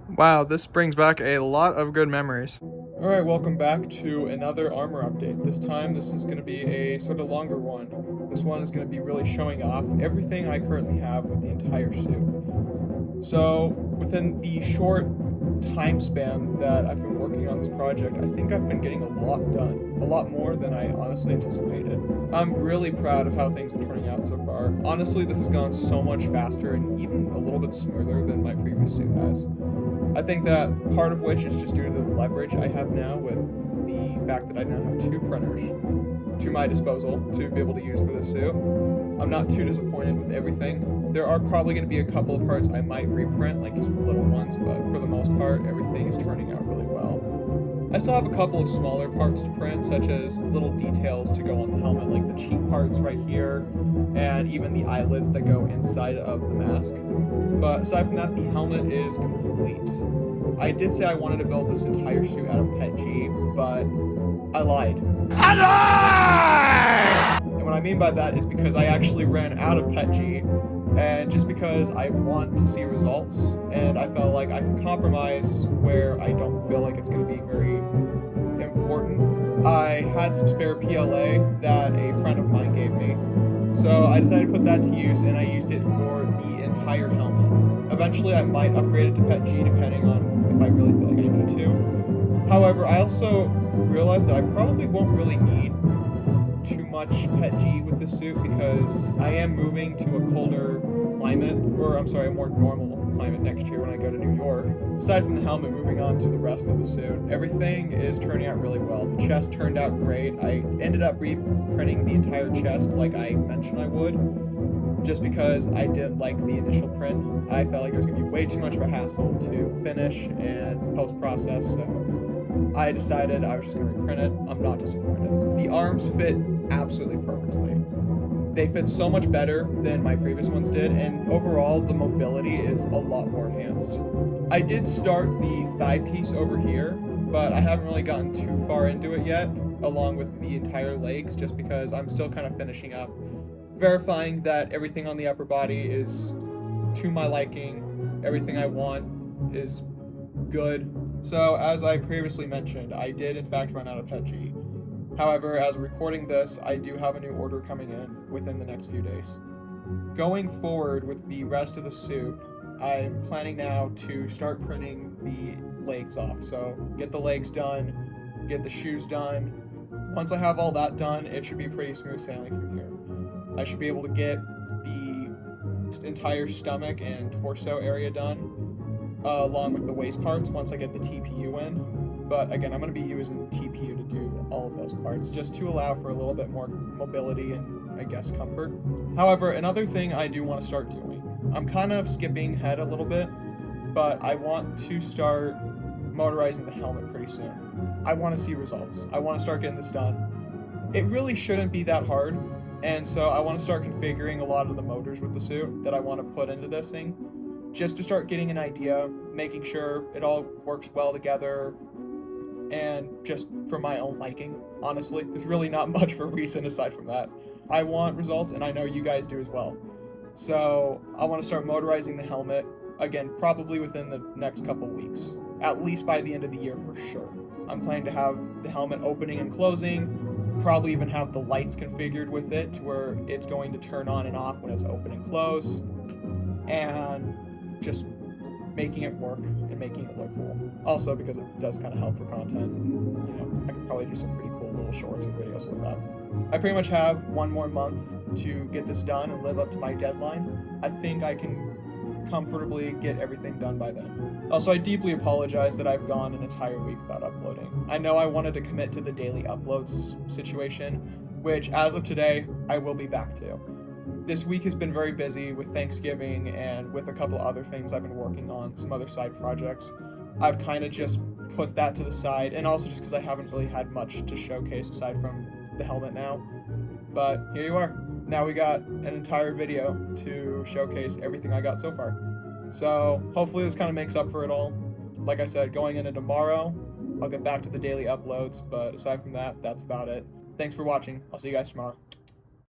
Wow, this brings back a lot of good memories. Alright, welcome back to another armor update. This time, this is going to be a sort of longer one. This one is going to be really showing off everything I currently have with the entire suit. So, within the short time span that I've been working on this project, I think I've been getting a lot done. A lot more than I honestly anticipated. I'm really proud of how things are turning out so far. Honestly, this has gone so much faster and even a little bit smoother than my previous suit has. I think that part of which is just due to the leverage I have now with the fact that I now have two printers to my disposal to be able to use for this suit. I'm not too disappointed with everything. There are probably going to be a couple of parts I might reprint, like just little ones, but for the most part, everything is turning out really well. I still have a couple of smaller parts to print, such as little details to go on the helmet, like the cheek parts right here, and even the eyelids that go inside of the mask. But aside from that, the helmet is complete. I did say I wanted to build this entire suit out of PETG, but I lied. I lied! And what I mean by that is because I actually ran out of PETG, and just because I want to see results, and I felt like I can compromise where I don't feel like it's going to be very important. I had some spare PLA that a friend of mine gave me, so I decided to put that to use, and I used it for the entire helmet. Eventually I might upgrade it to PETG depending on if I really feel like I need to. However, I also realized that I probably won't really need too much PETG with this suit because I am moving to a colder climate, or I'm sorry, a more normal climate next year when I go to New York. Aside from the helmet, moving on to the rest of the suit, everything is turning out really well. The chest turned out great. I ended up reprinting the entire chest like I mentioned I would, just because I didn't like the initial print. I felt like it was going to be way too much of a hassle to finish and post-process, so I decided I was just going to reprint it. I'm not disappointed. The arms fit absolutely perfectly. They fit so much better than my previous ones did, and overall the mobility is a lot more enhanced. I did start the thigh piece over here, but I haven't really gotten too far into it yet, along with the entire legs, just because I'm still kind of finishing up, verifying that everything on the upper body is to my liking, everything I want is good. So as I previously mentioned, I did in fact run out of PETG. However, as recording this, I do have a new order coming in within the next few days. Going forward with the rest of the suit, I'm planning now to start printing the legs off. So get the legs done, get the shoes done. Once I have all that done, it should be pretty smooth sailing from here. I should be able to get the entire stomach and torso area done, along with the waist parts once I get the TPU in. But again, I'm going to be using TPU to do all of those parts, just to allow for a little bit more mobility and, I guess, comfort. However, another thing I do want to start doing, I'm kind of skipping ahead a little bit, but I want to start motorizing the helmet pretty soon. I want to see results. I want to start getting this done. It really shouldn't be that hard, and so I want to start configuring a lot of the motors with the suit that I want to put into this thing, just to start getting an idea, making sure it all works well together, and just for my own liking, honestly. There's really not much for reason aside from that. I want results, and I know you guys do as well. So I want to start motorizing the helmet, again, probably within the next couple weeks. At least by the end of the year for sure. I'm planning to have the helmet opening and closing, probably even have the lights configured with it to where it's going to turn on and off when it's open and close, and just making it work and making it look cool. Also, because it does kind of help for content, I could probably do some pretty cool little shorts and videos with that. I pretty much have one more month to get this done and live up to my deadline. I think I can comfortably get everything done by then. Also, I deeply apologize that I've gone an entire week without uploading. I know I wanted to commit to the daily uploads situation, which as of today, I will be back to. This week has been very busy with Thanksgiving and with a couple other things I've been working on, some other side projects. I've kind of just put that to the side, and also just because I haven't really had much to showcase aside from the helmet now. But here you are. Now we got an entire video to showcase everything I got so far. So hopefully this kind of makes up for it all. Like I said, going into tomorrow, I'll get back to the daily uploads, but aside from that, that's about it. Thanks for watching. I'll see you guys tomorrow.